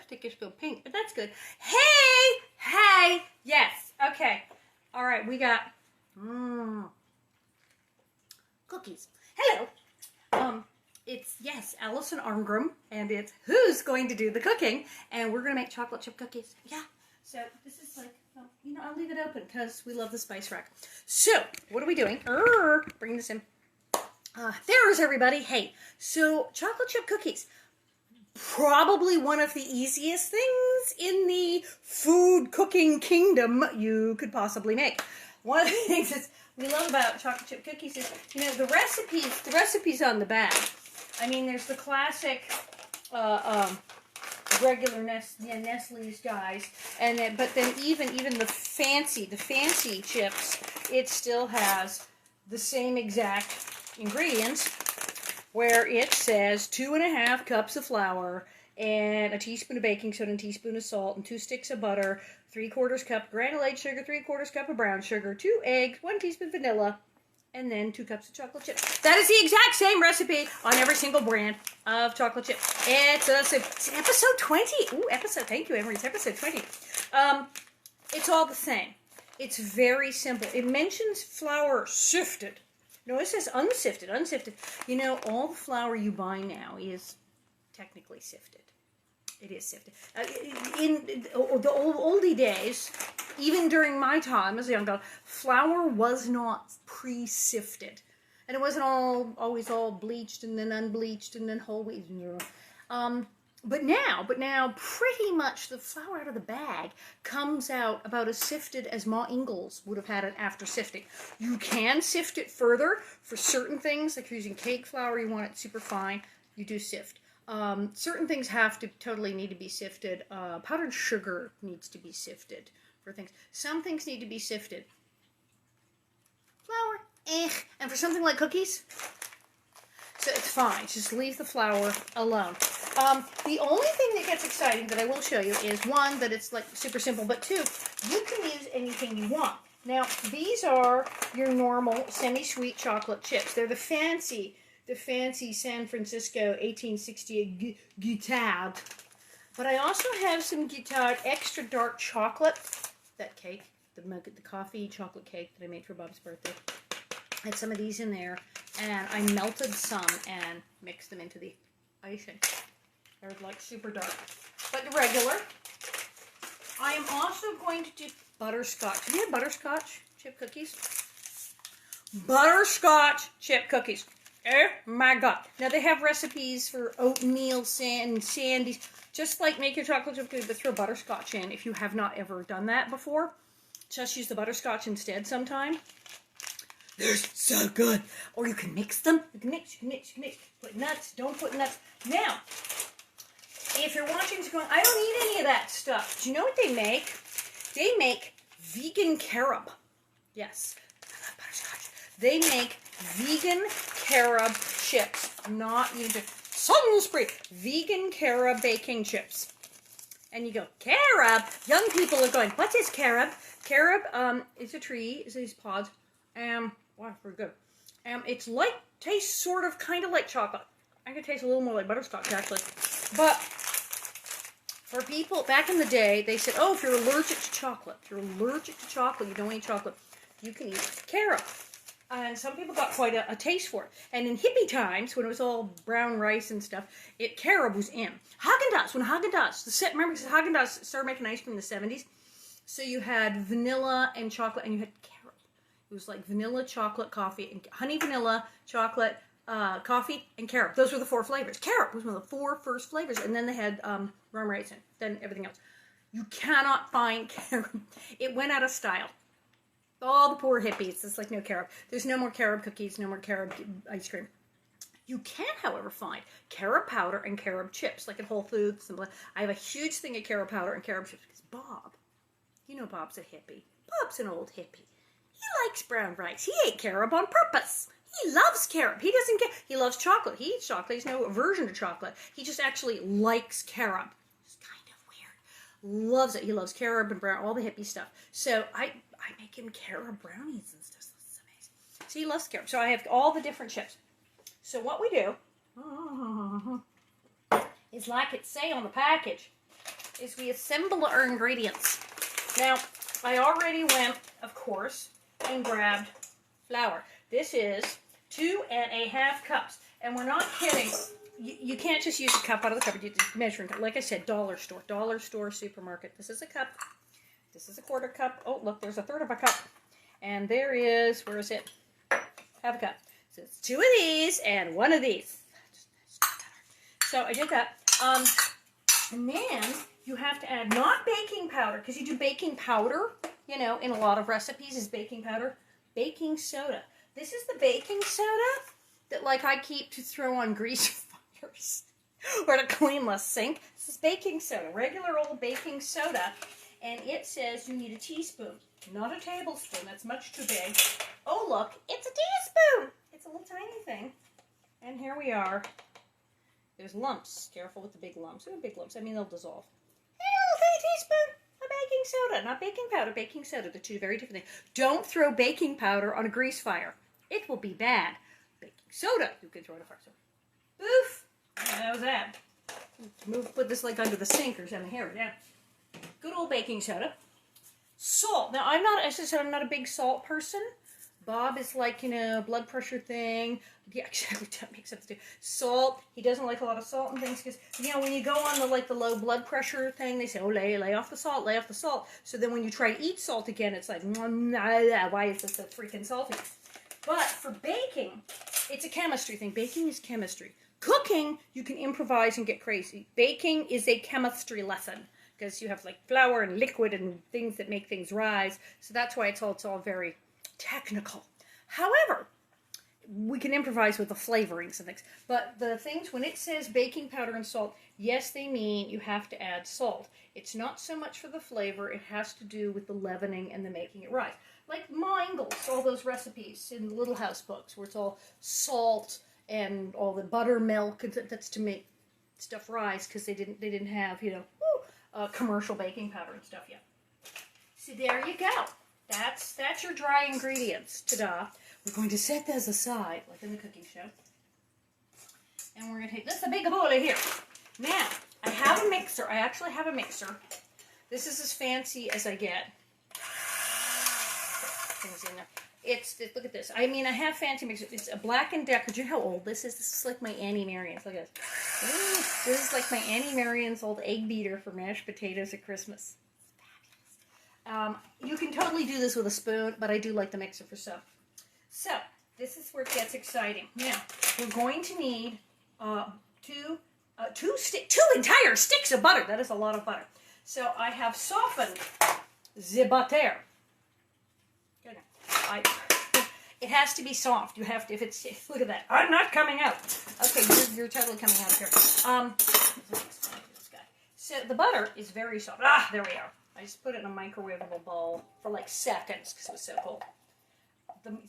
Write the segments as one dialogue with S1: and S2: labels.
S1: lipstick is still pink, but that's good. Hey, yes, okay. All right, we got cookies. Hello. It's, yes, Alison Arngrim, and it's who's going to do the cooking, and we're going to make chocolate chip cookies. Yeah, so this is like, you know, I'll leave it open because we love the spice rack. So, what are we doing? Bring this in. There's everybody. Hey, so chocolate chip cookies. Probably one of the easiest things in the food cooking kingdom you could possibly make. One of the things that we love about chocolate chip cookies is, you know, the recipes on the back. I mean, there's the classic regular Nestle's guys, and then, but then even the fancy chips, it still has the same exact ingredients, where it says 2½ cups of flour and a teaspoon of baking soda and a teaspoon of salt and 2 sticks of butter, 3/4 cup granulated sugar, 3/4 cup of brown sugar, 2 eggs, 1 teaspoon vanilla, and then 2 cups of chocolate chips. That is the exact same recipe on every single brand of chocolate chip. It's episode 20. Ooh, thank you, Emery. It's episode 20. It's all the same. It's very simple. It mentions flour sifted. No, it says unsifted. You know, all the flour you buy now is technically sifted. It is sifted. In the oldie days, even during my time as a young girl, flour was not pre-sifted. And it wasn't always all bleached and then unbleached and then whole wheat. But now, pretty much the flour out of the bag comes out about as sifted as Ma Ingalls would have had it after sifting. You can sift it further for certain things, like if you're using cake flour, you want it super fine, you do sift. Certain things totally need to be sifted. Powdered sugar needs to be sifted for things. Some things need to be sifted. Flour, and for something like cookies, so it's fine. Just leave the flour alone. The only thing that gets exciting that I will show you is, one, that it's like super simple, but two, you can use anything you want. Now, these are your normal semi-sweet chocolate chips. They're the fancy San Francisco 1868 Guittard. But I also have some Guittard extra dark chocolate. That cake, the coffee chocolate cake that I made for Bob's birthday. I had some of these in there, and I melted some and mixed them into the icing. They're like super dark. But the regular. I am also going to do butterscotch. Do you have butterscotch chip cookies? Butterscotch chip cookies. Oh my god. Now they have recipes for oatmeal sandies. Just like make your chocolate chip cookies, but throw butterscotch in if you have not ever done that before. Just use the butterscotch instead sometime. They're so good. Or you can mix them. You can mix. Put nuts. Don't put nuts. Now, if you're watching this going, I don't eat any of that stuff. Do you know what they make? They make vegan carob. Yes. I love butterscotch. They make vegan carob chips. Not even Sunspree. Vegan carob baking chips. And you go, carob? Young people are going, what is carob? Carob is a tree. It's these pods. Wow, very good. It's like, tastes sort of, kind of like chocolate. I can taste a little more like butterscotch, actually. But for people, back in the day, they said, oh, if you're allergic to chocolate, you don't eat chocolate, you can eat carob. And some people got quite a taste for it. And in hippie times, when it was all brown rice and stuff, carob was in. Haagen-Dazs, remember Haagen-Dazs started making ice cream in the 70s? So you had vanilla and chocolate, and you had carob. It was like vanilla, chocolate, coffee, and honey, vanilla, chocolate, coffee, and carob. Those were the 4 flavors. Carob was one of the 4 first flavors, and then they had rum raisin, then everything else. You cannot find carob. It went out of style. All the poor hippies. It's like no carob. There's no more carob cookies, no more carob ice cream. You can, however, find carob powder and carob chips, like at Whole Foods. I have a huge thing of carob powder and carob chips because Bob, you know Bob's a hippie. Bob's an old hippie. He likes brown rice. He ate carob on purpose. He loves carob. He doesn't care. He loves chocolate. He eats chocolate. He's no aversion to chocolate. He just actually likes carob. It's kind of weird. Loves it. He loves carob and brown, all the hippie stuff. So I make him carob brownies and stuff. It's amazing. So he loves carob. So I have all the different chips. So what we do is like it say on the package. is we assemble our ingredients. Now, I already went, of course, and grabbed flour. This is 2.5 cups. And we're not kidding. You can't just use a cup out of the cup. You just measuring cup. Like I said, dollar store, supermarket. This is a cup. This is a 1/4 cup. Oh, look, there's a 1/3 of a cup. And there is, where is it? Half a cup. So it's 2 of these and 1 of these. So I did that. And then you have to add not baking powder, because you do baking powder, you know, in a lot of recipes is baking powder. Baking soda. This is the baking soda that, like, I keep to throw on grease fires or to clean the sink. This is baking soda, regular old baking soda, and it says you need a teaspoon, not a tablespoon. That's much too big. Oh, look, it's a teaspoon. It's a little tiny thing. And here we are. There's lumps. Careful with the big lumps. They're big lumps. I mean, they'll dissolve. Hey, a little tiny teaspoon of baking soda. Not baking powder, baking soda. They're two very different things. Don't throw baking powder on a grease fire. It will be bad. Baking soda, you can throw it in a fire. Boof! That was that. Put this like under the sink or something. Here, yeah. Good old baking soda. Salt. Now, as I said, I'm not a big salt person. Bob is like, you know, blood pressure thing. Yeah, actually, that makes sense too. Salt. He doesn't like a lot of salt and things because, you know, when you go on the low blood pressure thing, they say, oh, lay off the salt, lay off the salt. So then when you try to eat salt again, it's like, why is this so freaking salty? But for baking, it's a chemistry thing. Baking is chemistry. Cooking, you can improvise and get crazy. Baking is a chemistry lesson because you have like flour and liquid and things that make things rise. So that's why it's all very technical. However, we can improvise with the flavorings and things. But the things, when it says baking powder and salt, yes, they mean you have to add salt. It's not so much for the flavor. It has to do with the leavening and the making it rise. Like Ma Ingalls, all those recipes in the Little House books where it's all salt and all the buttermilk. That's to make stuff rise because they didn't have, you know, commercial baking powder and stuff yet. So there you go. That's your dry ingredients. Ta-da. We're going to set those aside, like in the cooking show. And we're going to take this a big bowl here. Now, I have a mixer. I actually have a mixer. This is as fancy as I get. Things in there. Look at this. I mean, I have fancy mixer. It's a Black & Decker. Do you know how old this is? This is like my Annie Marion's. Look at this. Ooh, this is like my Annie Marion's old egg beater for mashed potatoes at Christmas. You can totally do this with a spoon, but I do like the mixer for some. So, this is where it gets exciting. Now, we're going to need two entire sticks of butter. That is a lot of butter. So, I have softened the butter. It has to be soft. You have to, look at that. I'm not coming out. Okay, you're totally coming out here. So, the butter is very soft. Ah, there we are. I just put it in a microwavable bowl for like seconds because it was so cold.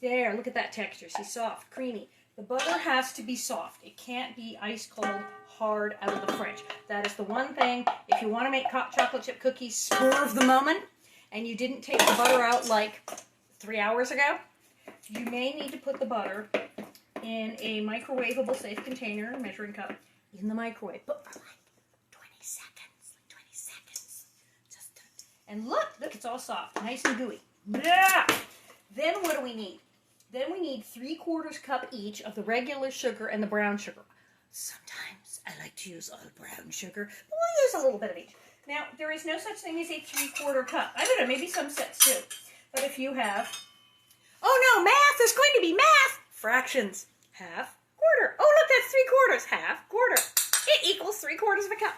S1: There, look at that texture. See, soft, creamy. The butter has to be soft. It can't be ice cold, hard out of the fridge. That is the one thing. If you want to make chocolate chip cookies spur of the moment, and you didn't take the butter out like 3 hours ago, you may need to put the butter in a microwavable safe container, measuring cup, in the microwave. But for like 20 seconds. And look, it's all soft, nice and gooey. Yeah. Then what do we need? Then we need 3/4 cup each of the regular sugar and the brown sugar. Sometimes I like to use all brown sugar, but we'll use a little bit of each. Now, there is no such thing as a 3/4 cup. I don't know, maybe some sets do. But if you have, oh no, math, there's going to be math. Fractions, half, quarter. Oh look, that's 3/4, half, quarter. It equals 3/4 of a cup.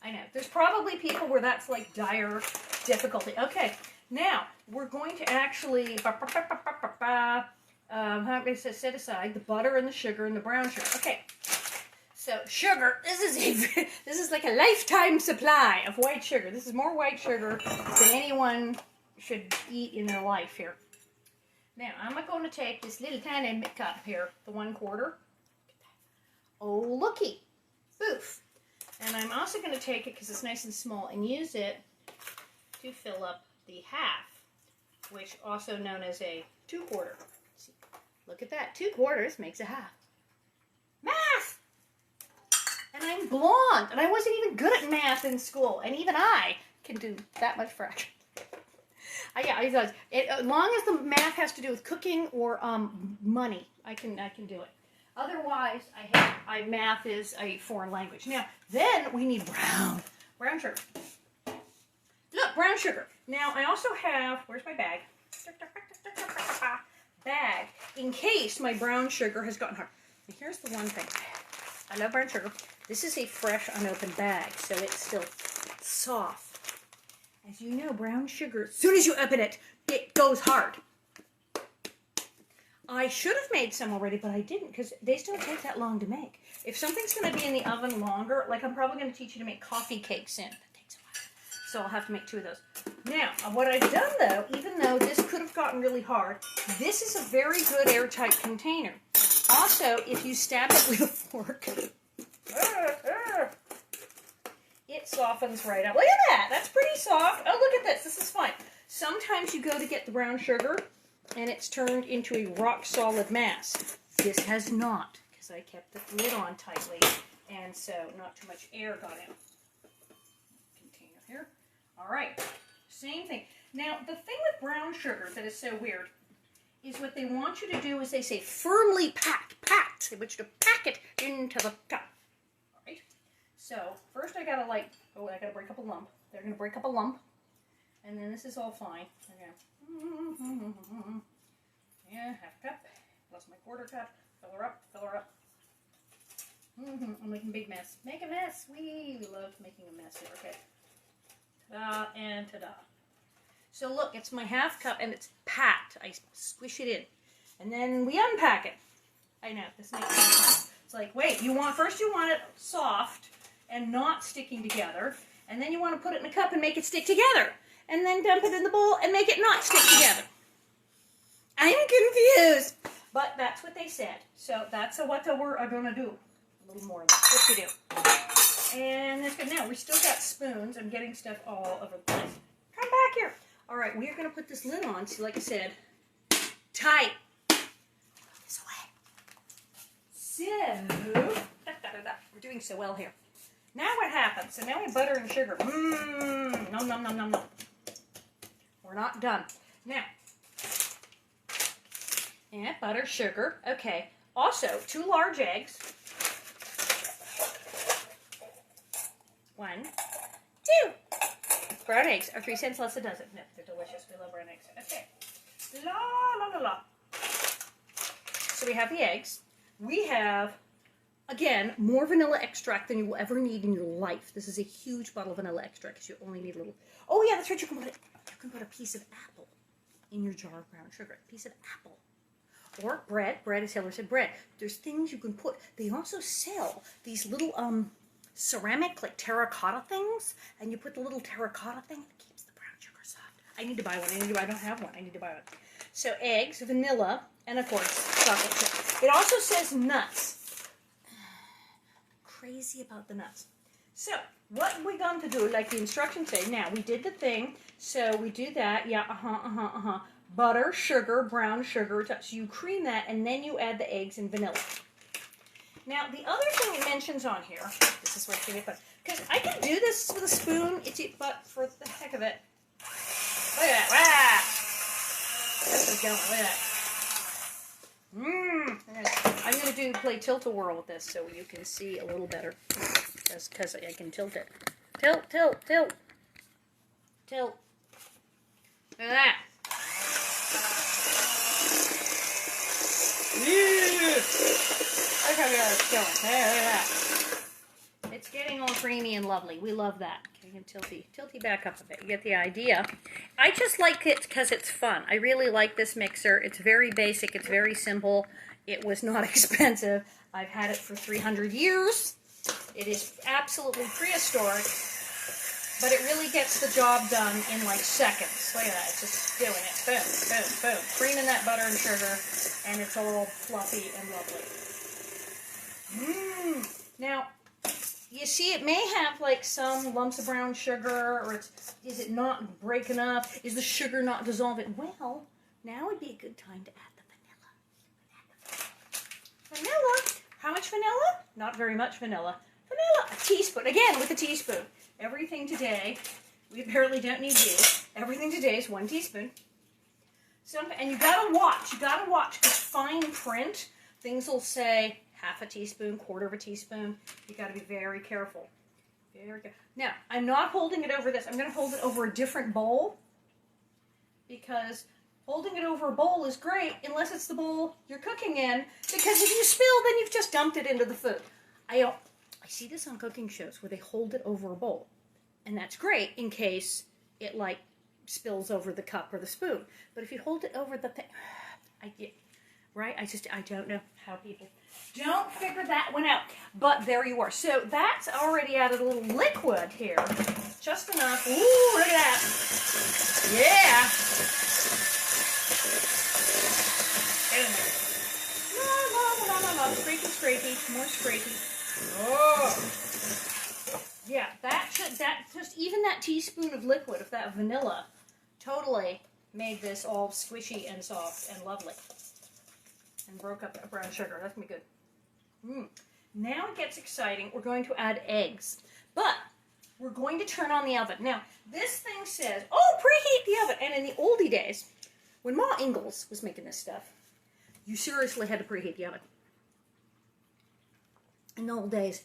S1: I know. There's probably people where that's like dire difficulty. Okay, now we're going to actually set aside the butter and the sugar and the brown sugar. Okay, so sugar. This is like a lifetime supply of white sugar. This is more white sugar than anyone should eat in their life here. Now I'm going to take this little tiny cup here, the 1/4. Oh looky, boof. And I'm also going to take it, because it's nice and small, and use it to fill up the half, which also known as a 2/4. Look at that. 2/4 makes a half. Math! And I'm I'm blonde, and I wasn't even good at math in school, and even I can do that much fraction. Yeah, it does. As long as the math has to do with cooking or money, I can do it. Otherwise, math is a foreign language. Now, then we need brown sugar. Look, brown sugar. Now, I also have, where's my bag? Bag, in case my brown sugar has gotten hard. And here's the one thing. I love brown sugar. This is a fresh, unopened bag, so it's still soft. As you know, brown sugar, as soon as you open it, it goes hard. I should have made some already, but I didn't, because they don't take that long to make. If something's going to be in the oven longer, like I'm probably going to teach you to make coffee cakes in. That takes a while. So I'll have to make 2 of those. Now, what I've done, though, even though this could have gotten really hard, this is a very good airtight container. Also, if you stab it with a fork, it softens right up. Look at that. That's pretty soft. Oh, look at this. This is fine. Sometimes you go to get the brown sugar, and it's turned into a rock-solid mass. This has not, because I kept the lid on tightly, and so not too much air got in. Container here. All right. Same thing. Now, the thing with brown sugar that is so weird is what they want you to do is they say firmly packed. They want you to pack it into the cup. All right. So, first I gotta I gotta break up a lump. They're gonna break up a lump. And then this is all fine. Okay. Yeah, half cup. Plus my quarter cup. Fill her up, fill her up. I'm making a big mess. Make a mess. We love making a mess here. Okay. Ta-da and ta-da. So look, it's my half cup and it's packed. I squish it in. And then we unpack it. I know, this makes sense. It's like, wait, first you want it soft and not sticking together. And then you want to put it in a cup and make it stick together. And then dump it in the bowl and make it not stick together. I'm confused. But that's what they said. So that's what we're going to do. A little more than what we do. And that's good. Now, we still got spoons. I'm getting stuff all over the place. Come back here. All right, we're going to put this lid on. So, like I said, tight. Put this away. So, we're doing so well here. Now what happens? So now we have butter and sugar. Nom, nom, nom, nom, nom. We're not done. Now, and butter, sugar. Okay. Also, 2 large eggs. 1, 2. Brown eggs are 3 cents less a dozen. No, they're delicious. We love brown eggs. Okay. La, la, la, la. So we have the eggs. We have, again, more vanilla extract than you will ever need in your life. This is a huge bottle of vanilla extract because you only need a little. Oh, yeah, that's right. You can put a piece of apple in your jar of brown sugar. A piece of apple. Or bread. Bread, as Hillary said, bread. There's things you can put. They also sell these little, ceramic, like terracotta things, and you put the little terracotta thing, it keeps the brown sugar soft. I need to buy one. I don't have one. I need to buy one. So eggs, vanilla, and of course, chocolate chip. It also says nuts. Crazy about the nuts. So, what we're going to do, like the instructions say, now, we did the thing, so we do that, yeah, butter, sugar, brown sugar, so you cream that, and then you add the eggs and vanilla. Now, the other thing it mentions on here, this is where it's going to be fun, because I can do this with a spoon, but for the heck of it, look at that, this is going, look at that. I'm going to play tilt-a-whirl with this so you can see a little better, because I can tilt it. Tilt, tilt, tilt. Tilt. Look at that. Look how it's going. There, look at that. It's getting all creamy and lovely. We love that. Okay, and tilty back up a bit. You get the idea. I just like it because it's fun. I really like this mixer. It's very basic. It's very simple. It was not expensive. I've had it for 300 years. It is absolutely prehistoric, but it really gets the job done in like seconds. Look at that. It's just doing it. Boom, boom, boom. Creaming that butter and sugar, and it's all fluffy and lovely. Now, you see, it may have like some lumps of brown sugar, or is it not breaking up? Is the sugar not dissolving? Well, now would be a good time to add the vanilla. Vanilla. How much vanilla? Not very much vanilla. Vanilla, a teaspoon. Again, with a teaspoon. Everything today, we apparently don't need you. Everything today is 1 teaspoon. And you gotta watch, because fine print, things will say half a teaspoon, quarter of a teaspoon. You gotta be very careful. Very good. Now, I'm not holding it over this. I'm gonna hold it over a different bowl, because holding it over a bowl is great unless it's the bowl you're cooking in, because if you spill, then you've just dumped it into the food. I see this on cooking shows where they hold it over a bowl, and that's great in case it like spills over the cup or the spoon. But if you hold it over the thing, right? I don't know how people don't figure that one out. But there you are. So that's already added a little liquid here, just enough. Ooh, look at that! Yeah. La, scrapey, more scrapey. Oh, yeah. Even that teaspoon of liquid of that vanilla totally made this all squishy and soft and lovely, and broke up that brown sugar. That's gonna be good. Now it gets exciting. We're going to add eggs, but we're going to turn on the oven. Now this thing says, "Oh, preheat the oven." And in the oldie days, when Ma Ingalls was making this stuff, you seriously had to preheat the oven. In the old days,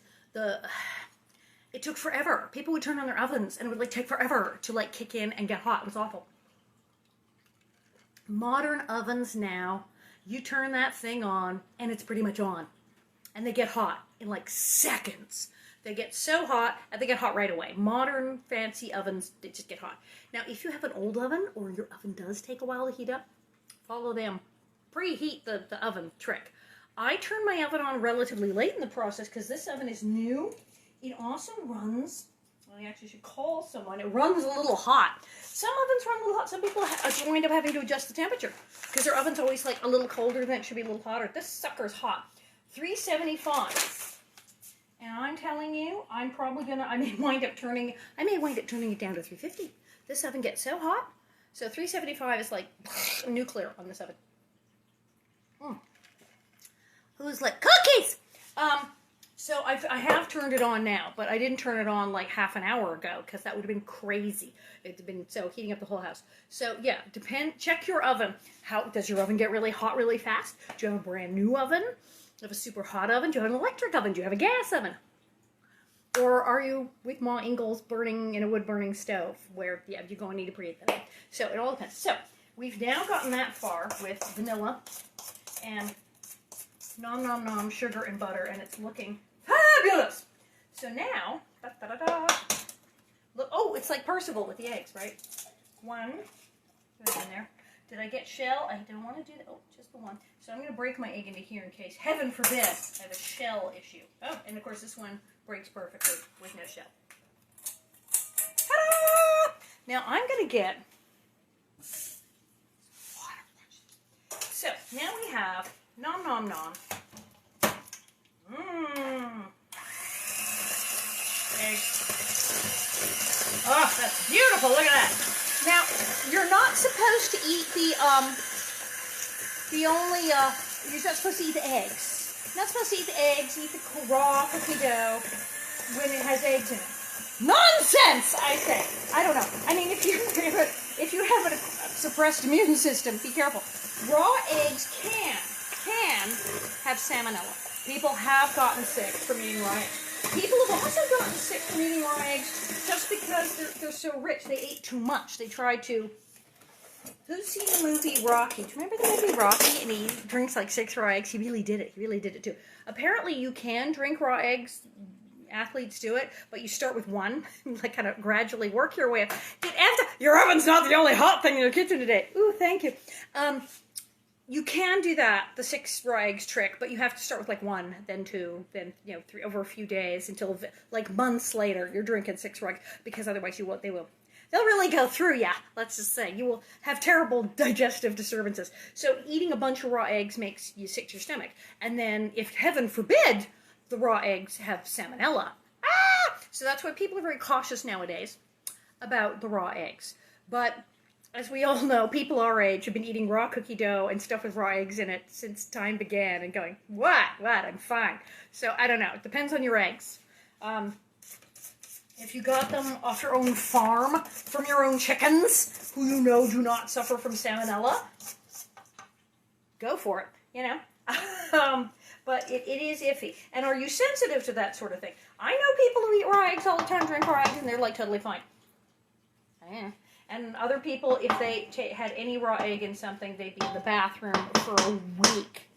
S1: it took forever. People would turn on their ovens and it would like take forever to like kick in and get hot. It was awful. Modern ovens now, you turn that thing on and it's pretty much on. And they get hot in like seconds. They get so hot and they get hot right away. Modern fancy ovens, they just get hot. Now, if you have an old oven or your oven does take a while to heat up, follow them. Preheat the oven trick. I turned my oven on relatively late in the process because this oven is new. It also runs, well, I actually should call someone. It runs a little hot. Some ovens run a little hot. Some people wind up having to adjust the temperature because their oven's always like a little colder than it should be, a little hotter. This sucker's hot. 375. And I'm telling you, I may wind up turning it down to 350. This oven gets so hot. So 375 is like nuclear on this oven. Who's like, cookies? So I have turned it on now, but I didn't turn it on like half an hour ago because that would have been crazy. It'd been heating up the whole house. So yeah, check your oven. Does your oven get really hot really fast? Do you have a brand new oven? Do you have a super hot oven? Do you have an electric oven? Do you have a gas oven? Or are you with Ma Ingalls burning in a wood burning stove where you're going to need to preheat them? So it all depends. So we've now gotten that far with vanilla and nom nom nom sugar and butter, and it's looking fabulous. So now, look, oh, it's like Percival with the eggs, right? One, put it in there. Did I get shell? I don't want to do that. Oh, just the one. So I'm going to break my egg into here in case, heaven forbid, I have a shell issue. Oh, and of course this one breaks perfectly with no shell. Ta-da! Now I'm going to get water. So now we have nom nom nom. Eggs. Oh, that's beautiful. Look at that. Now, you're not supposed to eat you're not supposed to eat the eggs. You're not supposed to eat the eggs, eat the raw cookie dough when it has eggs in it. Nonsense, I say. I don't know. I mean, if you have a suppressed immune system, be careful. Raw eggs can have salmonella. People have gotten sick from eating raw eggs. People have also gotten sick from eating raw eggs just because they're so rich. They ate too much. They tried to... Who's seen the movie Rocky? Do you remember the movie Rocky? And he drinks like 6 raw eggs. He really did it. He really did it too. Apparently you can drink raw eggs. Athletes do it, but you start with 1, like kind of gradually work your way up. Your oven's not the only hot thing in your kitchen today. Ooh, thank you. You can do that, the 6 raw eggs trick, but you have to start with like 1, then 2, then 3 over a few days until like months later you're drinking 6 raw eggs, because otherwise they'll really go through you. Let's just say you will have terrible digestive disturbances. So eating a bunch of raw eggs makes you sick to your stomach, and then if heaven forbid the raw eggs have salmonella, so that's why people are very cautious nowadays about the raw eggs. But as we all know, people our age have been eating raw cookie dough and stuff with raw eggs in it since time began and going, what, I'm fine. So I don't know. It depends on your eggs. If you got them off your own farm, from your own chickens, who you know do not suffer from salmonella, go for it, you know. But it is iffy. And are you sensitive to that sort of thing? I know people who eat raw eggs all the time, drink raw eggs, and they're like totally fine. Yeah. And other people, if they had any raw egg in something, they'd be in the bathroom for a week.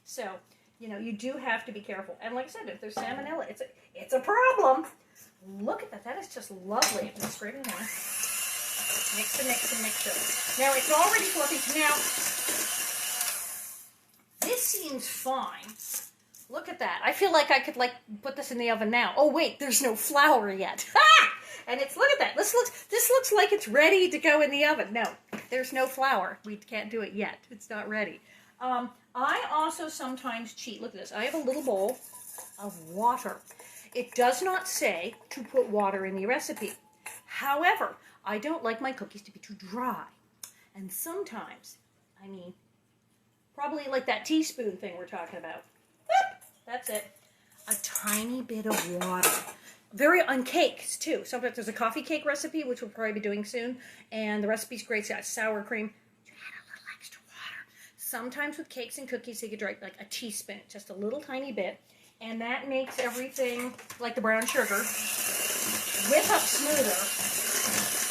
S1: So, you know, you do have to be careful. And like I said, if there's salmonella, it's a problem. Look at that. That is just lovely. I'm just scraping it in. Mix and mix and mix it. Now, it's already fluffy. Now, this seems fine. Look at that. I feel like I could, like, put this in the oven now. Oh, wait. There's no flour yet. Ha! And it's, look at that. This looks like it's ready to go in the oven. No, there's no flour. We can't do it yet. It's not ready. I also sometimes cheat. Look at this. I have a little bowl of water. It does not say to put water in the recipe. However, I don't like my cookies to be too dry. And sometimes, I mean, probably like that teaspoon thing we're talking about. Whoop, that's it. A tiny bit of water. Very on cakes, too. Sometimes there's a coffee cake recipe, which we'll probably be doing soon. And the recipe's great. It's got sour cream. You add a little extra water. Sometimes with cakes and cookies, you could drink like a teaspoon, just a little tiny bit. And that makes everything, like the brown sugar, whip up smoother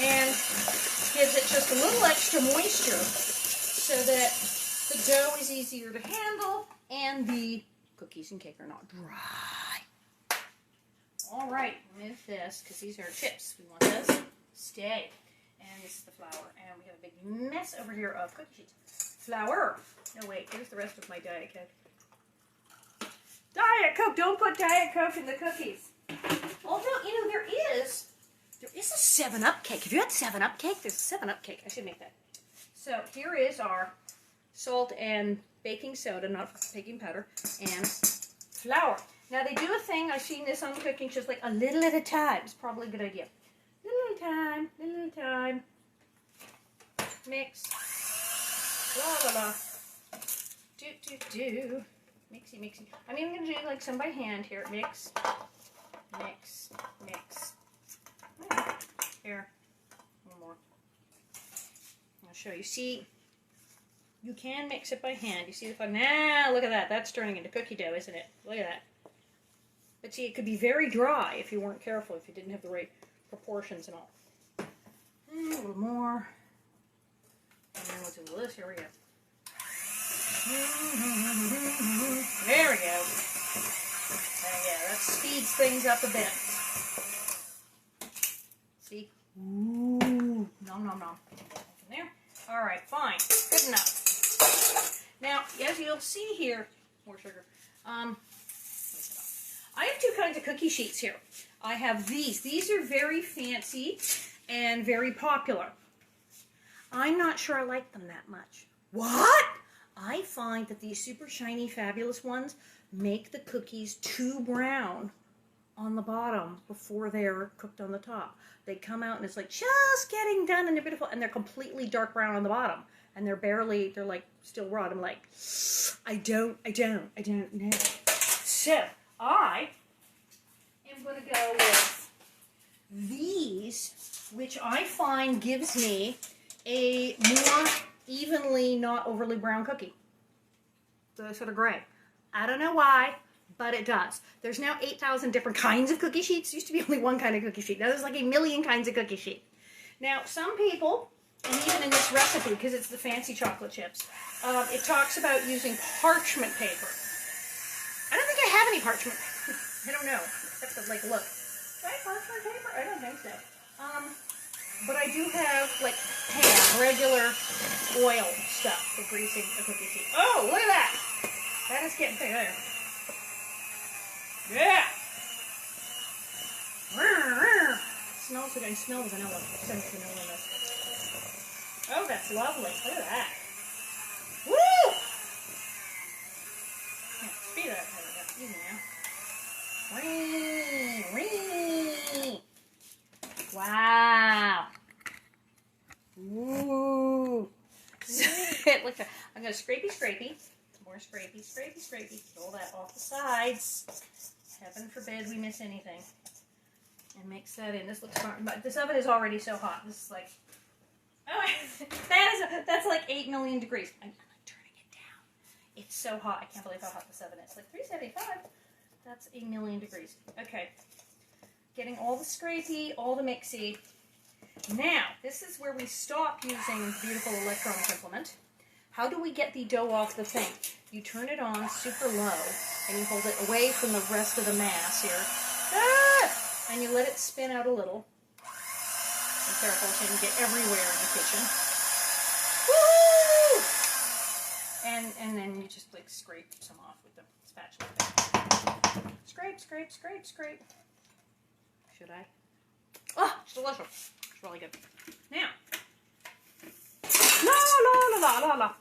S1: and gives it just a little extra moisture so that the dough is easier to handle and the cookies and cake are not dry. All right, move this because these are chips. We want those to stay. And this is the flour. And we have a big mess over here of cookie sheets. Flour. No, wait, here's the rest of my Diet Coke. Diet Coke! Don't put Diet Coke in the cookies. Although, you know, there is a 7-Up cake. Have you had 7-Up cake? There's a 7-Up cake. I should make that. So here is our salt and baking soda, not baking powder, and flour. Now they do a thing, I've seen this on cooking shows, like a little at a time. It's probably a good idea. Little at a time. Mix. La la la. Do. Mixy, mixy. I'm even going to do like some by hand here. Mix. Mix. Mix. Here. One more. I'll show you. See, you can mix it by hand. You see the fun? Now, look at that. That's turning into cookie dough, isn't it? Look at that. But see, it could be very dry if you weren't careful, if you didn't have the right proportions and all. A little more. And then we'll do this. Here we go. There we go. That speeds things up a bit. See? Ooh. Nom, nom, nom. There. All right, fine. Good enough. Now, as you'll see here, more sugar. I have two kinds of cookie sheets here. I have these. These are very fancy and very popular. I'm not sure I like them that much. What? I find that these super shiny, fabulous ones make the cookies too brown on the bottom before they're cooked on the top. They come out and it's like just getting done and they're beautiful and they're completely dark brown on the bottom and they're like still raw. I'm like, I don't know. So I am going to go with these, which I find gives me a more evenly not overly brown cookie. The sort of gray. I don't know why, but it does. There's now 8,000 different kinds of cookie sheets. Used to be only one kind of cookie sheet. Now there's like 1,000,000 kinds of cookie sheet. Now some people, and even in this recipe, because it's the fancy chocolate chips, it talks about using parchment paper. I don't think I have any parchment paper. I don't know. I have to like look. Do I have parchment paper? I don't think so. But I do have, like, regular oil stuff for greasing a cookie sheet. Oh, look at that! That is getting thick there. Yeah! Smells good. I smell the vanilla. Sense vanilla in this. Oh, that's lovely. Look at that. Woo! Yeah, speed it up. Easy now. Wow. Ooh. Look, I'm going to scrapey. More scrapey. Roll that off the sides. Heaven forbid we miss anything. And mix that in. This looks smart. But this oven is already so hot. This is like, oh, that's like 8 million degrees. I'm turning it down. It's so hot. I can't believe how hot this oven is. Like 375. That's 1 million degrees. Okay. Getting all the scrapey, all the mixy. Now, this is where we stop using the beautiful electronic implement. How do we get the dough off the thing? You turn it on super low, and you hold it away from the rest of the mass here. Ah! And you let it spin out a little. Be careful so you can get everywhere in the kitchen. Woo! And then you just like scrape some off with the spatula. Scrape, scrape, scrape, scrape. Should I? Oh, it's delicious. It's really good. Now, la.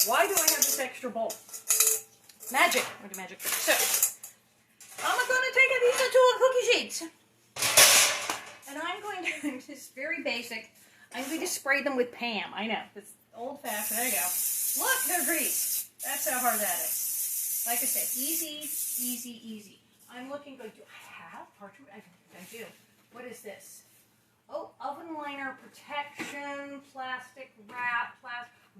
S1: Why do I have this extra bowl? Magic. We're going to do magic. So, I'm going to take these two cookie sheets. And I'm going to, this is very basic, I'm going to spray them with Pam. I know, it's old fashioned. There you go. Look, they're greased. That's how hard that is. Like I said, easy, easy, easy. I'm looking, do I have parchment? I do. What is this? Oh, oven liner protection, plastic wrap,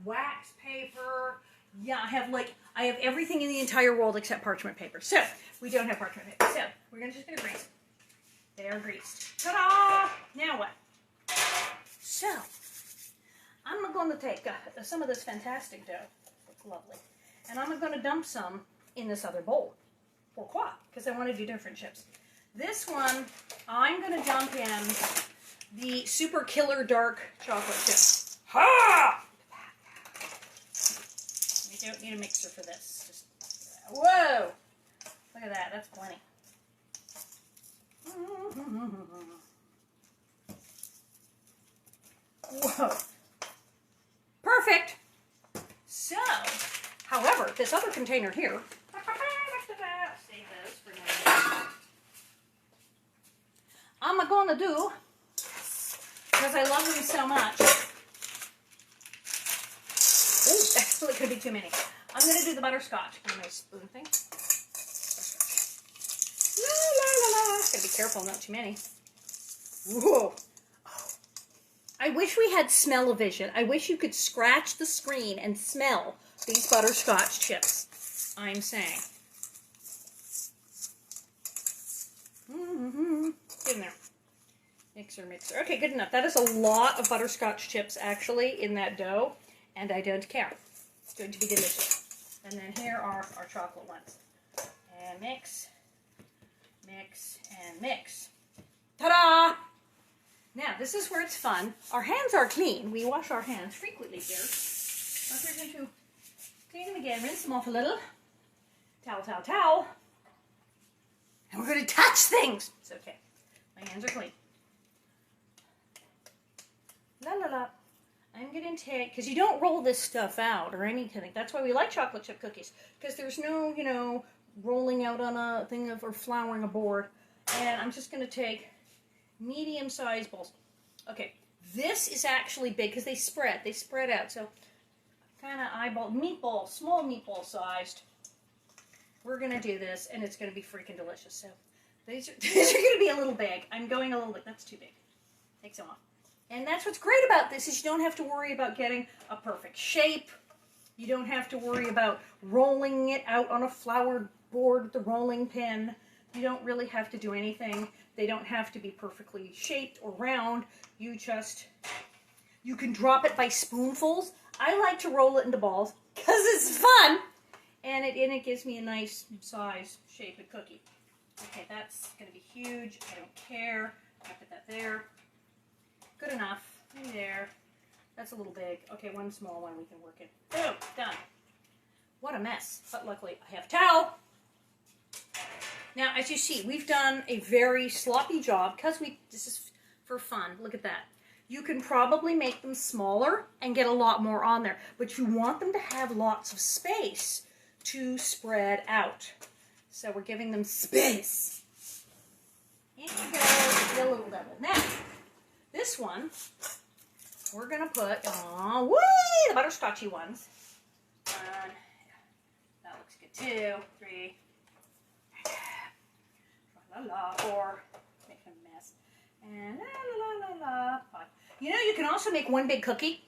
S1: wax paper. Yeah, I have everything in the entire world except parchment paper. So, we don't have parchment paper. So, we're just going to grease it. They are greased. Ta-da! Now what? So, I'm going to take some of this fantastic dough. It's lovely. And I'm going to dump some in this other bowl. Pourquoi? Because I want to do different chips. This one, I'm going to dump in the super killer dark chocolate chip. Ha! You don't need a mixer for this. Just, whoa! Look at that. That's plenty. Whoa. Perfect. So, however, this other container here, save those for now. I'm going to do, because I love them so much. Oh, that's really could be too many. I'm going to do the butterscotch. Get my spoon thing. Gotta be careful, not too many. Whoa. Oh. I wish we had smell-o-vision. I wish you could scratch the screen and smell these butterscotch chips. I'm saying. Get in there. Mixer, mixer. Okay, good enough. That is a lot of butterscotch chips, actually, in that dough, and I don't care. It's going to be delicious. And then here are our chocolate ones. And mix. Mix and mix. Ta-da! Now, this is where it's fun. Our hands are clean. We wash our hands frequently here. But we're going to clean them again, rinse them off a little. Towel, towel, towel. And we're going to touch things. It's okay. My hands are clean. La la la. I'm going to take, because you don't roll this stuff out or anything. That's why we like chocolate chip cookies. Because there's no, you know, rolling out on a thing of, or flouring a board. And I'm just going to take medium-sized balls. Okay, this is actually big because they spread out. So kind of eyeball, meatball, small meatball sized. We're going to do this and it's going to be freaking delicious. So these are going to be a little big. I'm going a little bit, that's too big. Take some off. And that's what's great about this is you don't have to worry about getting a perfect shape. You don't have to worry about rolling it out on a floured board with the rolling pin. You don't really have to do anything. They don't have to be perfectly shaped or round. You can drop it by spoonfuls. I like to roll it into balls because it's fun. And it gives me a nice size shaped cookie. Okay, that's going to be huge. I don't care. I'll put that there. Good enough. Maybe there. That's a little big. Okay, one small one we can work in. Boom, done. What a mess. But luckily I have a towel. Now, as you see, we've done a very sloppy job because this is for fun. Look at that. You can probably make them smaller and get a lot more on there, but you want them to have lots of space to spread out. So we're giving them space. In you go, the little devil. Now, this one, we're going to put, the butterscotchy ones. One, that looks good, 2, 3. la la, or making a mess. And la la la la la. Fine. You know, you can also make one big cookie.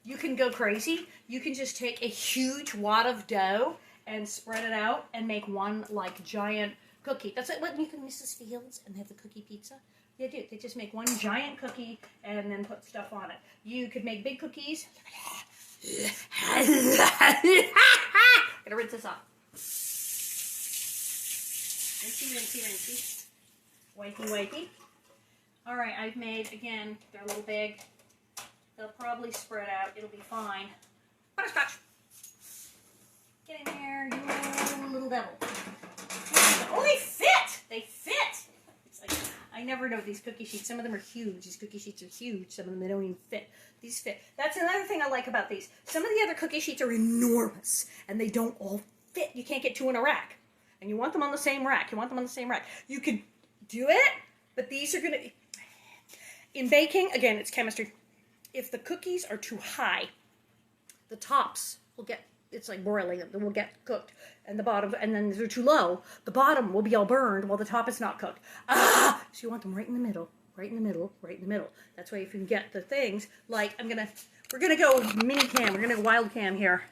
S1: You can go crazy. You can just take a huge wad of dough and spread it out and make one like giant cookie. That's what you can Mrs. Fields and they have the cookie pizza. They do. They just make one giant cookie and then put stuff on it. You could make big cookies. Gonna rinse this off. Rinsey, rinsey, rinsey. Wakey, wakey. All right, I've made, again, they're a little big. They'll probably spread out. It'll be fine. Butterscotch. Get in there, you little devil. Oh, they fit! They fit! It's like, I never know these cookie sheets. Some of them are huge. These cookie sheets are huge. Some of them, they don't even fit. These fit. That's another thing I like about these. Some of the other cookie sheets are enormous, and they don't all fit. You can't get two in a rack. And you want them on the same rack. You want them on the same rack. You could do it, but these are going to... In baking, again, it's chemistry. If the cookies are too high, the tops will get... It's like broiling them. They will get cooked. And the bottom... And then if they're too low, the bottom will be all burned while the top is not cooked. Ah! So you want them right in the middle. Right in the middle. Right in the middle. That's why if you can get the things, like, we're going to go mini cam. We're going to go wild cam here.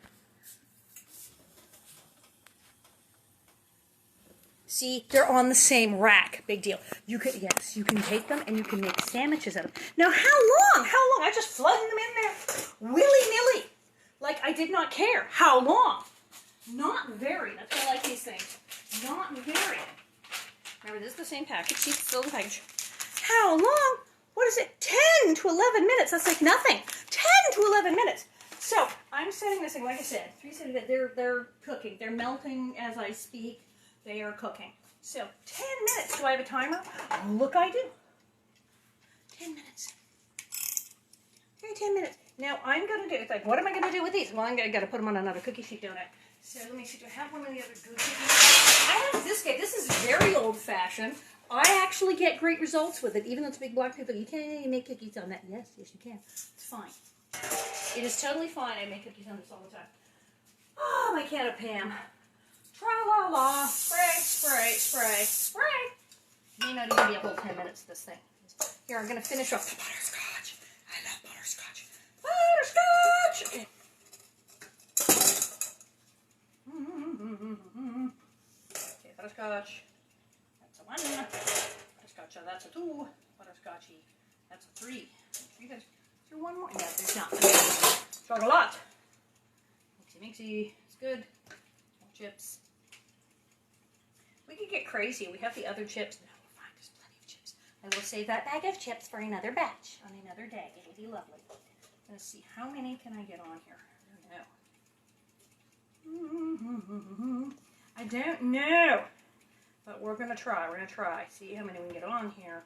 S1: See, they're on the same rack. Big deal. You can, yes, you can take them and you can make sandwiches out of them. Now, how long? How long? I just flung them in there willy-nilly. Like I did not care. How long? Not very. That's why I like these things. Not very. Remember, this is the same package. See, it's still in the package. How long? What is it? 10 to 11 minutes. That's like nothing. 10 to 11 minutes. So, I'm setting this thing, like I said, they're cooking. They're melting as I speak. They are cooking. So, 10 minutes. Do I have a timer? Oh, look, I do. 10 minutes. Okay, 10 minutes. Now, I'm going to do, it's like, what am I going to do with these? Well, I got to put them on another cookie sheet, don't I? So, let me see. Do I have one of the other good cookies? I have this guy. This is very old-fashioned. I actually get great results with it, even though it's a big block paper. You can't make cookies on that. Yes, yes, you can. It's fine. It is totally fine. I make cookies on this all the time. Oh, my cat of Pam. Tra-la-la, spray, spray, spray, spray. May not even be a whole 10 minutes, this thing. Here, I'm going to finish off the butterscotch. I love butterscotch. Butterscotch! Okay. Okay, butterscotch. That's a 1. Butterscotch, that's a 2. Butterscotchy, that's a 3. Is there one more? Yeah, there's not. Chocolate. Mixy, mixy. It's good. More chips. We could get crazy. We have the other chips. No, we're fine. There's plenty of chips. I will save that bag of chips for another batch on another day. It'll be lovely. Let's see. How many can I get on here? I don't know. But we're going to try. We're going to try. See how many we can get on here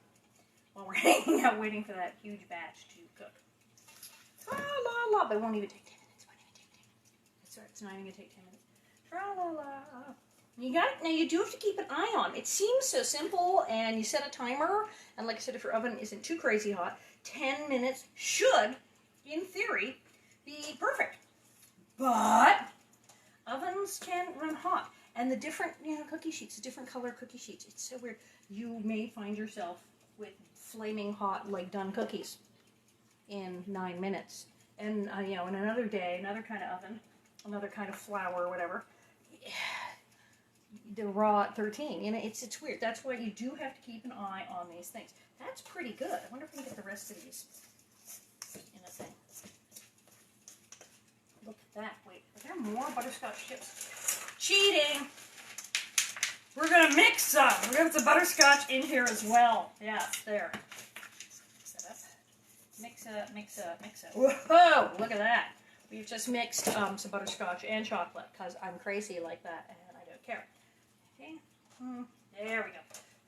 S1: while we're hanging out waiting for that huge batch to cook. La la, but it won't even take 10 minutes. It won't even take 10 minutes. That's right. It's not even going to take 10 minutes. Tra-la-la. You got it. Now you do have to keep an eye on. It seems so simple, and you set a timer. And like I said, if your oven isn't too crazy hot, 10 minutes should, in theory, be perfect. But ovens can run hot, and the different, cookie sheets, the different color cookie sheets. It's so weird. You may find yourself with flaming hot, like done cookies in 9 minutes, and in another day, another kind of oven, another kind of flour or whatever. The raw at 13. It's weird. That's why you do have to keep an eye on these things. That's pretty good. I wonder if we can get the rest of these in a thing. Look at that. Wait, are there more butterscotch chips? Cheating! We're going to mix some. We're going to put some butterscotch in here as well. Yeah, there. Mix that up. Mix up, mix up, mix up. Whoa! Look at that. We've just mixed some butterscotch and chocolate because I'm crazy like that and I don't care. Okay. There we go.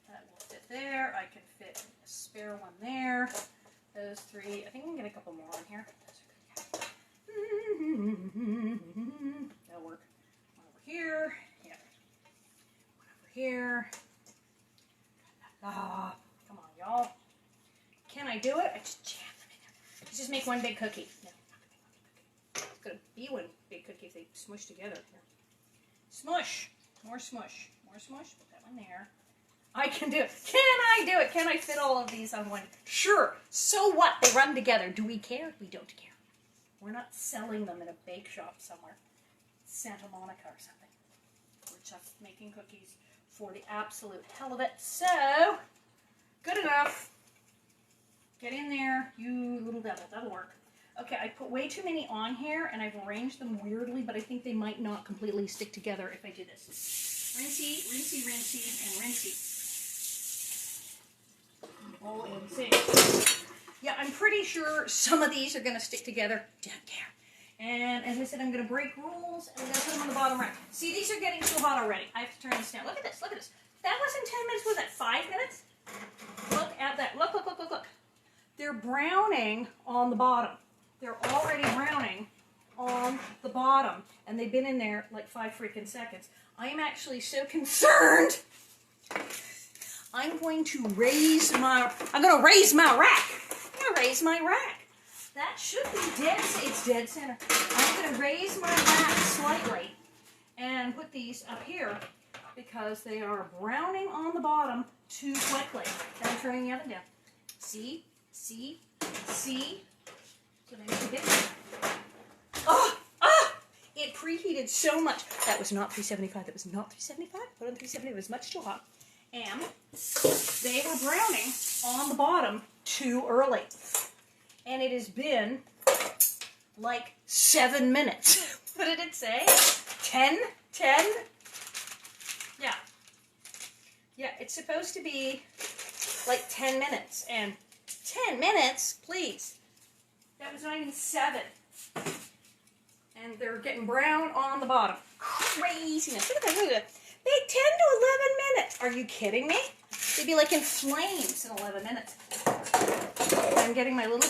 S1: That will fit there. I can fit a spare one there. Those 3. I think we can get a couple more on here. That'll work. One over here. Yeah. One over here. Ah, come on, y'all. Can I do it? I just jam them in there. Let's just make one big cookie. No, not going to be one big cookie. It's going to be one big cookie if they smush together. Here. Smush. More smush. More smush. Put that one there. I can do it. Can I do it? Can I fit all of these on one? Sure. So what? They run together. Do we care? We don't care. We're not selling them in a bake shop somewhere. Santa Monica or something. We're just making cookies for the absolute hell of it. So, good enough. Get in there, you little devil. That'll work. Okay, I put way too many on here, and I've arranged them weirdly, but I think they might not completely stick together if I do this. Rinsey, rinsey, rinsey, and rinsey. All in sync. Yeah, I'm pretty sure some of these are going to stick together. Don't care. And as I said, I'm going to break rules, and I'm going to put them on the bottom rack. See, these are getting too hot already. I have to turn this down. Look at this, look at this. That wasn't 10 minutes, was that 5 minutes? Look at that. Look, look, look, look, look. They're browning on the bottom. They're already browning on the bottom, and they've been in there like 5 freaking seconds. I am actually so concerned. I'm going to raise my rack. I'm going to raise my rack. That should be dead. It's dead center. I'm going to raise my rack slightly and put these up here because they are browning on the bottom too quickly. And I'm turning the oven down. See? See? See? So maybe we get it. Oh! Ah! It preheated so much. That was not 375. That was not 375. Put on 370. It was much too hot. And they were browning on the bottom too early. And it has been like 7 minutes. What did it say? 10? 10? Yeah. Yeah, it's supposed to be like 10 minutes. And 10 minutes? Please. That was not even 7. And they're getting brown on the bottom. Craziness. Look at that. Look at that. They 10 to 11 minutes. Are you kidding me? They'd be like in flames in 11 minutes. I'm getting my little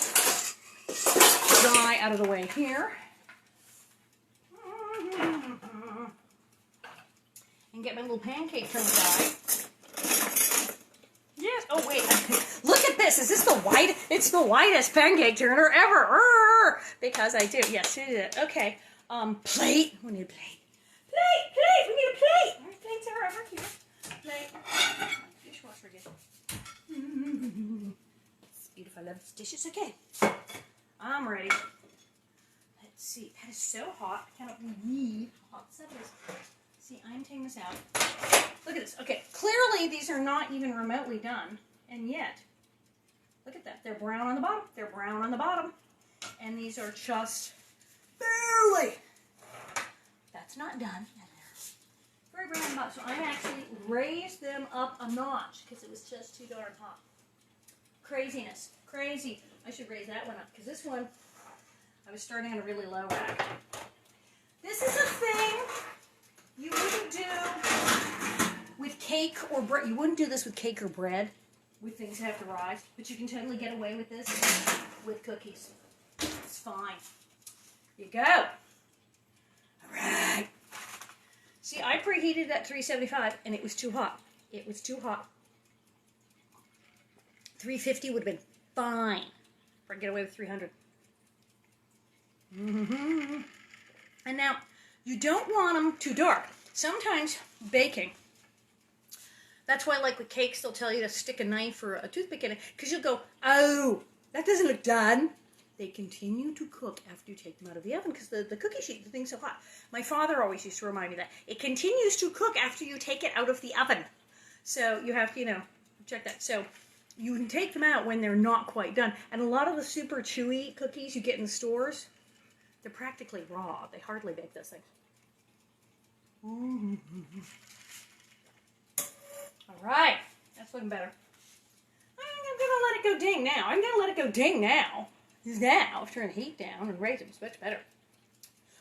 S1: die out of the way here. And get my little pancake from the die. Yes. Oh, wait. Look at this. Is this the white? It's the whitest pancake turner ever. Because I do. Yes, it is. Okay. Plate. We need a plate. Plate. We need a plate. Our plates are over here. Plate. Dishwasher again. It's beautiful. I love this dishes. Okay. I'm ready. Let's see. That is so hot. I cannot believe how hot this is. See, I'm taking this out. Look at this. Okay. Clearly, these are not even remotely done. And yet, look at that. They're brown on the bottom. They're brown on the bottom. And these are just barely. That's not done. Very brown on the bottom. So I actually raised them up a notch because it was just too darn hot. Craziness. Crazy. I should raise that one up because this one, I was starting on a really low rack. This is a thing you wouldn't do with cake or bread. You wouldn't do this with cake or bread with things that have to rise, but you can totally get away with this with cookies. It's fine. Here you go. All right. See, I preheated at 375 and it was too hot. It was too hot. 350 would have been fine. Or get away with 300. And now, you don't want them too dark. Sometimes baking, that's why like with cakes, they'll tell you to stick a knife or a toothpick in it, because you'll go, oh, that doesn't look done. They continue to cook after you take them out of the oven, because the cookie sheet, the thing's so hot. My father always used to remind me that. It continues to cook after you take it out of the oven. So you have to, check that. So you can take them out when they're not quite done. And a lot of the super chewy cookies you get in the stores, they're practically raw. They hardly bake those things. All right. That's looking better. I'm going to let it go ding now. I'm going to let it go ding now. Now, turn the heat down and raise it. It's much better.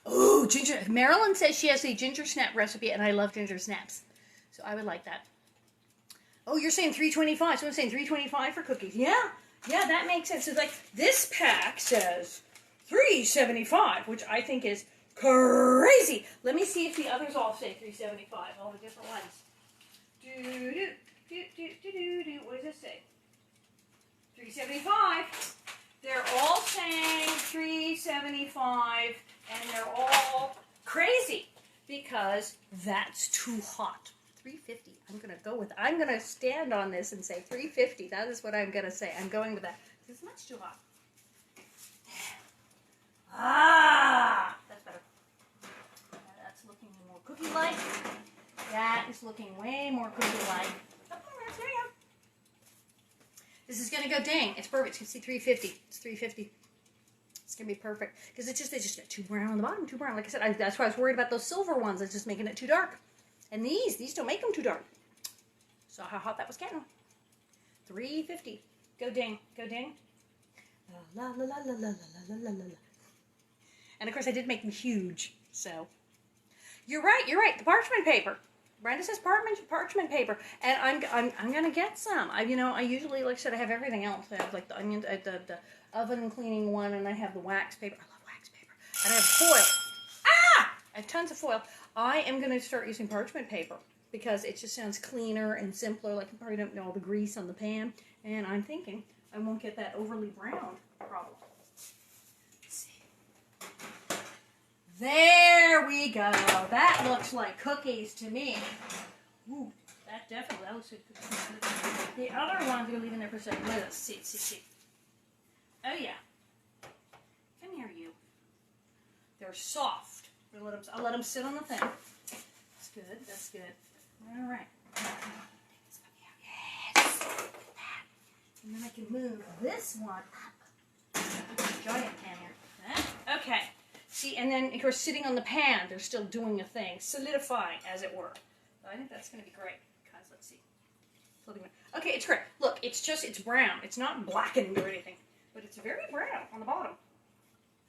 S1: Oh, ginger. Marilyn says she has a ginger snap recipe, and I love ginger snaps. So I would like that. Oh, you're saying 325. So I'm saying 325 for cookies. Yeah. Yeah, that makes sense. It's like this pack says 375, which I think is crazy. Let me see if the others all say 375. All the different ones. What does this say? 375. They're all saying 375, and they're all crazy because that's too hot. 350. I'm gonna stand on this and say 350. That is what I'm gonna say. I'm going with that. It's much too hot. Ah, that's better. That's looking more cookie-like. That is looking way more cookie-like. Oh, there you go. This is gonna go dang. It's perfect. You can see 350. It's 350. It's gonna be perfect because they just got too brown on the bottom, too brown. Like I said, that's why I was worried about those silver ones. It's just making it too dark. And these don't make them too dark. Saw how hot that was getting. 350. Go ding, go ding. La la la la la la la la la. And of course, I did make them huge. So you're right. You're right. The parchment paper. Brenda says parchment paper, and I'm gonna get some. I usually, like I said, I have everything else. I have like the onion, the oven cleaning one, and I have the wax paper. I love wax paper. And I have foil. Ah! I have tons of foil. I am gonna start using parchment paper because it just sounds cleaner and simpler. Like you probably don't know all the grease on the pan, and I'm thinking I won't get that overly browned problem. Let's see. There we go. That looks like cookies to me. Ooh, that looks like cookies. The other ones I'm going to leave in there for a second. Let's see. Oh, yeah. Come here, you. They're soft. I'll let them sit on the thing. That's good. That's good. All right. Yes. Look at that. And then I can move this one up. Giant pan here. Okay. See, and then, of course, sitting on the pan, they're still doing a thing, solidifying, as it were. So I think that's going to be great. Guys, let's see. Okay, it's great. Look, it's brown. It's not blackened or anything, but it's very brown on the bottom,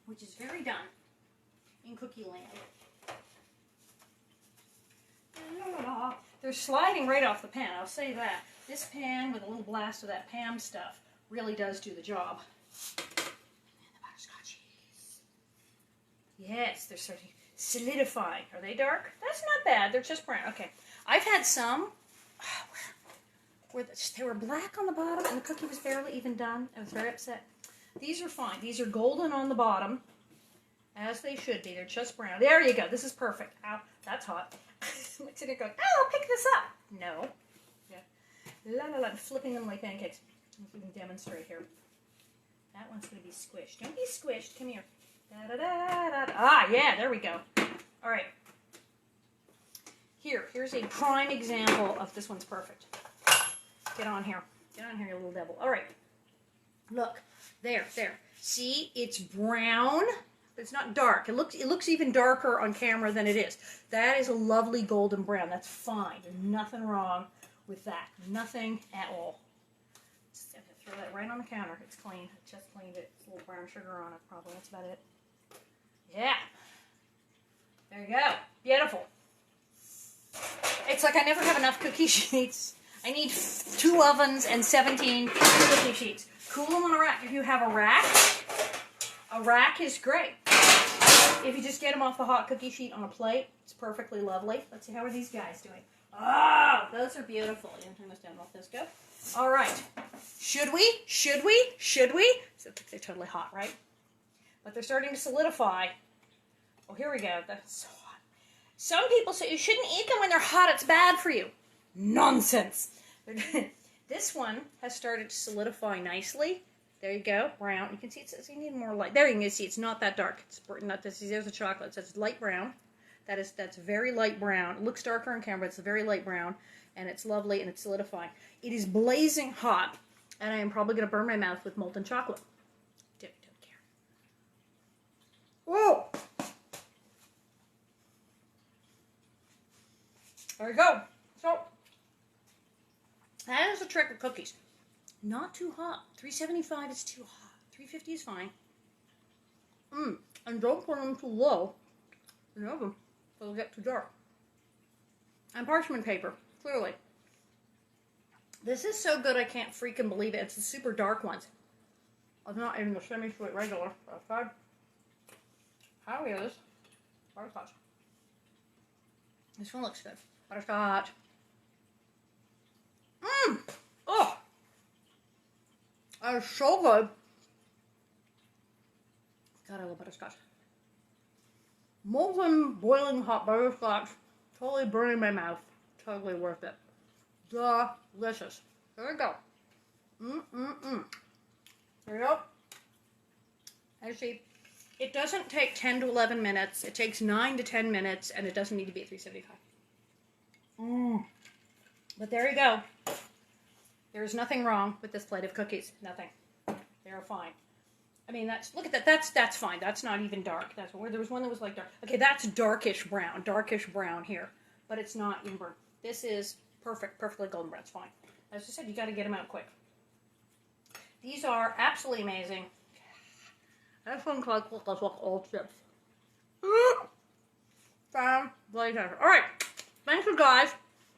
S1: which is very done in cookie land. They're sliding right off the pan, I'll say that. This pan with a little blast of that Pam stuff really does do the job. Yes, they're starting to solidify. Are they dark? That's not bad. They're just brown. Okay. I've had some where they were black on the bottom and the cookie was barely even done. I was very upset. These are fine. These are golden on the bottom, as they should be. They're just brown. There you go. This is perfect. Ow, that's hot. I'm sitting there going, oh, I'll pick this up. No. Yeah. La la la. I'm flipping them like pancakes. Let me demonstrate here. That one's going to be squished. Don't be squished. Come here. Da, da, da, da. Ah, yeah, there we go. All right. Here's a prime example of this one's perfect. Get on here. Get on here, you little devil. All right. Look. There. See, it's brown. But it's not dark. It looks even darker on camera than it is. That is a lovely golden brown. That's fine. There's nothing wrong with that. Nothing at all. Just have to throw that right on the counter. It's clean. I just cleaned it. It's a little brown sugar on it, probably. That's about it. Yeah. There you go. Beautiful. It's like I never have enough cookie sheets. I need 2 ovens and 17 cookie sheets. Cool them on a rack. If you have a rack is great. If you just get them off the hot cookie sheet on a plate, it's perfectly lovely. Let's see, how are these guys doing? Oh, those are beautiful. You can turn this down, let this go. All right. Should we? So they're totally hot, right? But they're starting to solidify. Oh, here we go. That's so hot. Some people say you shouldn't eat them when they're hot. It's bad for you. Nonsense. This one has started to solidify nicely. There you go. Brown. You can see it says you need more light. There you can see it's not that dark. It's not this. There's the chocolate. It says light brown. That's very light brown. It looks darker on camera. It's a very light brown. And it's lovely and it's solidifying. It is blazing hot. And I am probably going to burn my mouth with molten chocolate. Don't care. Whoa! There we go. So, that is the trick with cookies. Not too hot. 375 is too hot. 350 is fine. And don't put them too low in the oven. They'll get too dark. And parchment paper, clearly. This is so good I can't freaking believe it. It's the super dark ones. It's not even the semi-sweet regular. Okay. How is butterscotch? This one looks good. Butterscotch. Oh! That is so good. God, I love butterscotch. Molten, boiling hot butterscotch. Totally burning my mouth. Totally worth it. delicious. There we go. There we go. Actually, it doesn't take 10 to 11 minutes. It takes 9 to 10 minutes, and it doesn't need to be at 375. But there you go. There's nothing wrong with this plate of cookies. Nothing. They're fine. I mean, look at that. That's fine. That's not even dark. That's where there was one that was like dark. Okay, that's darkish brown here, but it's not even burnt. This is perfectly golden brown. It's fine. As I said, you got to get them out quick. These are absolutely amazing. That's one called old chips. All right, thanks you guys,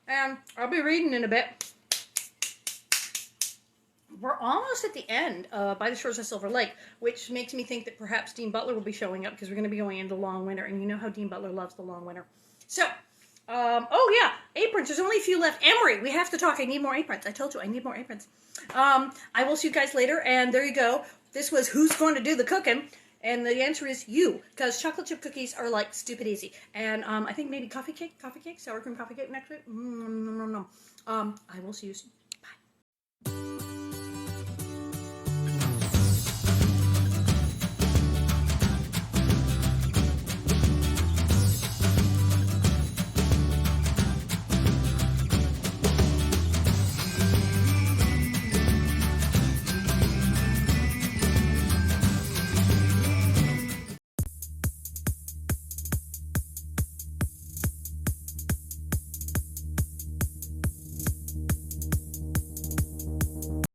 S1: and I'll be reading in a bit. We're almost at the end by the shores of Silver Lake, which makes me think that perhaps Dean Butler will be showing up because we're going to be going into the long winter, and you know how Dean Butler loves the long winter. So, oh yeah, aprons. There's only a few left. Emery, we have to talk. I need more aprons. I told you I need more aprons. I will see you guys later, and there you go. This was Who's Going to Do the Cooking, and the answer is you, because chocolate chip cookies are like stupid easy. And I think maybe coffee cake, sour cream coffee cake next week. I will see you soon. Bye.